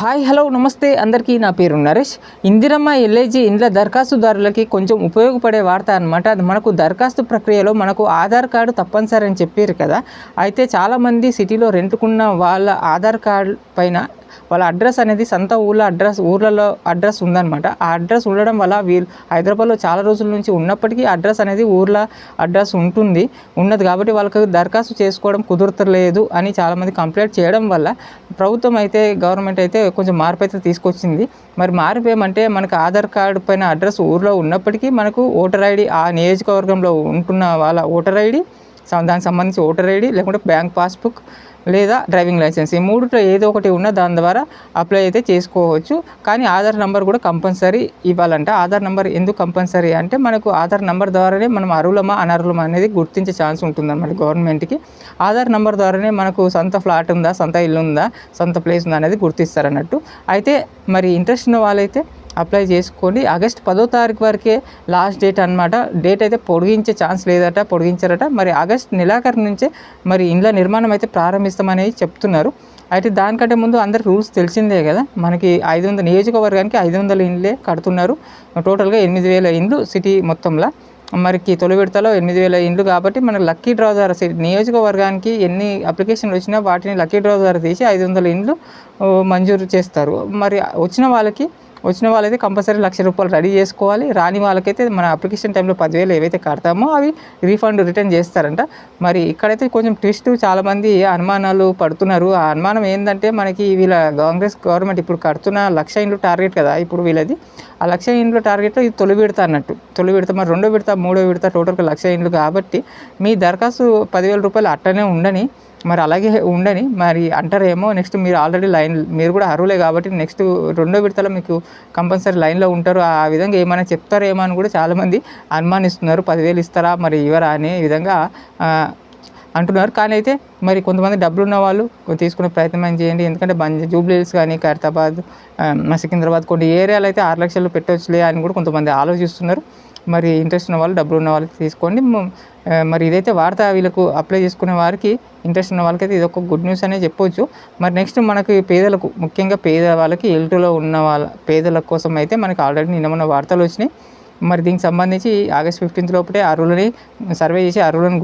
Hi hello నమస్తే అందరికీ నా పేరు నరేష్. ఇందిరమ్మ ఎల్ఐజీ ఇండ్ల దరఖాస్తుదారులకి కొంచెం ఉపయోగపడే వార్త అనమాట. అది మనకు దరఖాస్తు ప్రక్రియలో మనకు ఆధార్ కార్డు తప్పనిసరి అని చెప్పారు కదా. అయితే చాలామంది సిటీలో రెంట్కున్న వాళ్ళ ఆధార్ కార్డు పైన వాళ్ళ అడ్రస్ అనేది సొంత ఊర్లలో అడ్రస్ ఉందన్నమాట. ఆ అడ్రస్ ఉండడం వల్ల వీళ్ళు హైదరాబాద్లో చాలా రోజుల నుంచి ఉన్నప్పటికీ అడ్రస్ అనేది ఊర్ల అడ్రస్ ఉన్నది కాబట్టి వాళ్ళకి దరఖాస్తు చేసుకోవడం కుదరలేదు అని చాలామంది కంప్లైంట్ చేయడం వల్ల గవర్నమెంట్ అయితే కొంచెం మార్పు అయితే తీసుకొచ్చింది. మరి మార్పు ఏమంటే మనకు ఆధార్ కార్డు పైన అడ్రస్ ఊర్లో ఉన్నప్పటికీ మనకు ఓటర్ ఐడి, ఆ నియోజకవర్గంలో ఉంటున్న వాళ్ళ ఓటర్ ఐడి, దానికి సంబంధించి ఓటర్ ఐడి లేకుంటే బ్యాంక్ పాస్బుక్ లేదా డ్రైవింగ్ లైసెన్స్, ఈ మూడిట్లో ఏదో ఒకటి ఉన్న దాని ద్వారా అప్లై అయితే చేసుకోవచ్చు. కానీ ఆధార్ నెంబర్ కూడా కంపల్సరీ ఇవ్వాలంట. ఆధార్ నెంబర్ ఎందుకు కంపల్సరీ అంటే మనకు ఆధార్ నెంబర్ ద్వారానే మనం అర్హులమా అనర్హులమా అనేది గుర్తించే ఛాన్స్ ఉంటుందన్నమాట గవర్నమెంట్కి. ఆధార్ నెంబర్ ద్వారానే మనకు సొంత ఫ్లాట్ ఉందా, సొంత ఇల్లు ఉందా, సొంత ప్లేస్ ఉందా అనేది గుర్తిస్తారన్నట్టు. అయితే మరి ఇంట్రెస్ట్ ఉన్న వాళ్ళైతే అప్లై చేసుకోండి. ఆగస్ట్ 10వ తారీఖు వరకే లాస్ట్ డేట్ అనమాట. డేట్ అయితే పొడిగించారట. మరి ఆగస్ట్ నెలాఖరు నుంచే మరి ఇండ్ల నిర్మాణం అయితే ప్రారంభిస్తామని చెప్తున్నారు. అయితే దానికంటే ముందు అందరి రూల్స్ తెలిసిందే కదా. మనకి 500 నియోజకవర్గానికి 500 ఇండ్లే కడుతున్నారు. టోటల్గా 8,000 ఇండ్లు సిటీ మొత్తంలో. మరికి తొలి విడతలో 8,000 ఇండ్లు కాబట్టి మనకు లక్కీ డ్రా ద్వారా నియోజకవర్గానికి ఎన్ని అప్లికేషన్లు వచ్చినా వాటిని లక్కీ డ్రా ద్వారా తీసి 500 ఇండ్లు మంజూరు చేస్తారు. మరి వచ్చిన వాళ్ళైతే కంపల్సరీ ₹1,00,000 రెడీ చేసుకోవాలి. రాని వాళ్ళకైతే మన అప్లికేషన్ టైంలో 10,000 ఏవైతే కడతామో అవి రిటర్న్ చేస్తారంట. మరి ఇక్కడైతే కొంచెం ట్విస్ట్, చాలామంది అనుమానాలు పడుతున్నారు. ఆ అనుమానం ఏంటంటే మనకి కాంగ్రెస్ గవర్నమెంట్ ఇప్పుడు కడుతున్న 1,00,000 ఇండ్లు టార్గెట్ కదా ఇప్పుడు వీళ్ళది. ఆ 1,00,000 ఇండ్ల టార్గెట్లో ఇది తొలి విడత అన్నట్టు. మరి రెండో విడత, మూడో విడత టోటల్గా 1,00,000 ఇండ్లు కాబట్టి మీ దరఖాస్తు ₹10,000 అట్టనే ఉండని మరి అంటారేమో. నెక్స్ట్ మీరు ఆల్రెడీ మీరు కూడా అర్హులే కాబట్టి నెక్స్ట్ రెండో విడతలో మీకు కంపల్సరీ లైన్లో ఉంటారు. ఆ విధంగా ఏమైనా చెప్తారేమో అని కూడా చాలామంది అనుమానిస్తున్నారు. 10,000 ఇస్తారా మరి ఇవ్వరా అనే విధంగా అంటున్నారు. కానీ అయితే మరి కొంతమంది డబ్బులున్న వాళ్ళు తీసుకునే ప్రయత్నం చేయండి. ఎందుకంటే జూబ్లీహిల్స్ కానీ, ఖైరతాబాద్, సికింద్రాబాద్ కొన్ని ఏరియాలో అయితే 6 లక్షలు పెట్టవచ్చులే అని కూడా కొంతమంది ఆలోచిస్తున్నారు. మరి ఇంట్రెస్ట్ ఉన్న వాళ్ళు, డబ్బులు ఉన్న వాళ్ళకి తీసుకోండి. మరి ఇదైతే వార్త వీళ్ళకు అప్లై చేసుకునే వారికి, ఇంట్రెస్ట్ ఉన్న వాళ్ళకైతే ఇది ఒక గుడ్ న్యూస్ అనే చెప్పవచ్చు. మరి నెక్స్ట్ మనకి పేదలకు, ముఖ్యంగా పేదవాళ్ళకి, L2లో ఉన్న పేదల కోసం అయితే మనకి ఆల్రెడీ నిన్న మొన్న వార్తలు వచ్చినాయి. మరి దీనికి సంబంధించి ఆగస్ట్ 15 లోపే అర్హులని సర్వే చేసి అర్హులను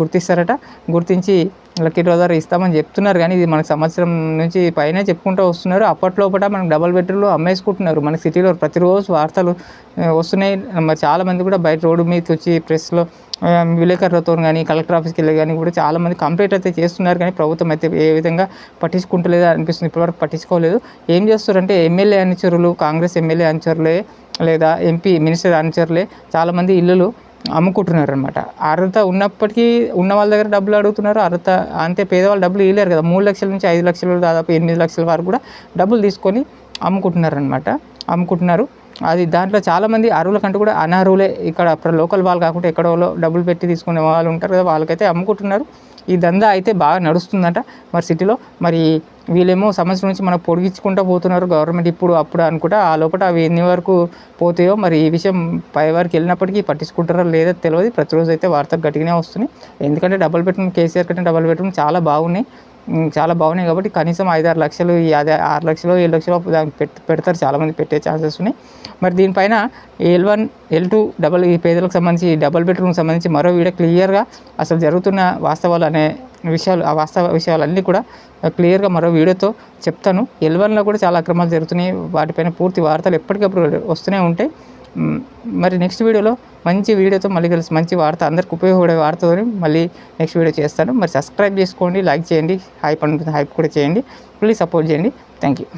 గుర్తించి లక్కీ డ్రా ద్వారా ఇస్తామని చెప్తున్నారు. కానీ ఇది మనకు సంవత్సరం నుంచి పైనే చెప్పుకుంటూ వస్తున్నారు. అప్పట్లోపట మనకు డబల్ బెడ్రూమ్లు అమ్మేసుకుంటున్నారు. మన సిటీలో ప్రతిరోజు వార్తలు వస్తున్నాయి. మరి చాలామంది కూడా బయట రోడ్డు మీదకి వచ్చి ప్రెస్లో విలేకరులతో కానీ, కలెక్టర్ ఆఫీస్కి వెళ్ళి కానీ కూడా చాలామంది కంప్లైంట్ అయితే చేస్తున్నారు. కానీ ప్రభుత్వం అయితే ఏ విధంగా పట్టించుకుంటలేదా అనిపిస్తుంది. ఇప్పటివరకు పట్టించుకోలేదు. ఏం చేస్తారంటే ఎమ్మెల్యే అనుచరులు, కాంగ్రెస్ ఎమ్మెల్యే అనుచరులే లేదా ఎంపీ మినిస్టర్ అనుచరులే చాలామంది ఇల్లులు అమ్ముకుంటున్నారు అనమాట. అర్హత ఉన్నప్పటికీ ఉన్న వాళ్ళ దగ్గర డబ్బులు అడుగుతున్నారు. అంతే పేదవాళ్ళు డబ్బులు ఇవ్వలేరు కదా. 3 లక్షల నుంచి 5 లక్షలు, దాదాపు 8 లక్షల వరకు కూడా డబ్బులు తీసుకొని అమ్ముకుంటున్నారు. అది దాంట్లో చాలామంది అర్హుల కంటే కూడా అనర్హులే, ఇక్కడ లోకల్ వాళ్ళు కాకుండా ఎక్కడో డబ్బులు పెట్టి తీసుకునే వాళ్ళు ఉంటారు కదా, వాళ్ళకైతే అమ్ముకుంటున్నారు. ఈ దందా అయితే బాగా నడుస్తుందంట మరి సిటీలో. మరి వీళ్ళేమో సంవత్సరం నుంచి మనకు పొడిగించుకుంటూ పోతున్నారు గవర్నమెంట్, అప్పుడు అనుకుంటా. ఆ లోపల అవి ఎన్ని వరకు పోతాయో మరి ఈ విషయం పై వరకు వెళ్ళినప్పటికీ పట్టించుకుంటారో లేదో తెలియదు. ప్రతిరోజు అయితే వార్తలు గట్టిగానే వస్తున్నాయి. ఎందుకంటే డబుల్ బెడ్రూమ్, కేసీఆర్ కంటే డబుల్ బెడ్రూమ్ చాలా బాగున్నాయి కాబట్టి కనీసం 5-6 లక్షలు, 6 లక్షలు 7 లక్షలు దానికి పెడతారు. చాలామంది పెట్టే ఛాన్సెస్ ఉన్నాయి. మరి దీనిపైన L1, L2 ఈ పేదలకు సంబంధించి డబుల్ బెడ్రూమ్కి సంబంధించి మరో వీడియో క్లియర్గా అసలు జరుగుతున్న వాస్తవాలు అనే విషయాలు, ఆ వాస్తవ విషయాలన్నీ కూడా క్లియర్గా మరో వీడియోతో చెప్తాను. L1లో కూడా చాలా అక్రమాలు జరుగుతున్నాయి. వాటిపైన పూర్తి వార్తలు ఎప్పటికప్పుడు వస్తూనే ఉంటాయి. మరి నెక్స్ట్ వీడియోలో మంచి వీడియోతో మళ్ళీ కలిసి, మంచి వార్త, అందరికి ఉపయోగపడే వార్తతో మళ్ళీ నెక్స్ట్ వీడియో చేస్తాను. మరి సబ్స్క్రైబ్ చేసుకోండి, లైక్ చేయండి, హైప్ కూడా చేయండి. ప్లీజ్ సపోర్ట్ చేయండి. Thank you.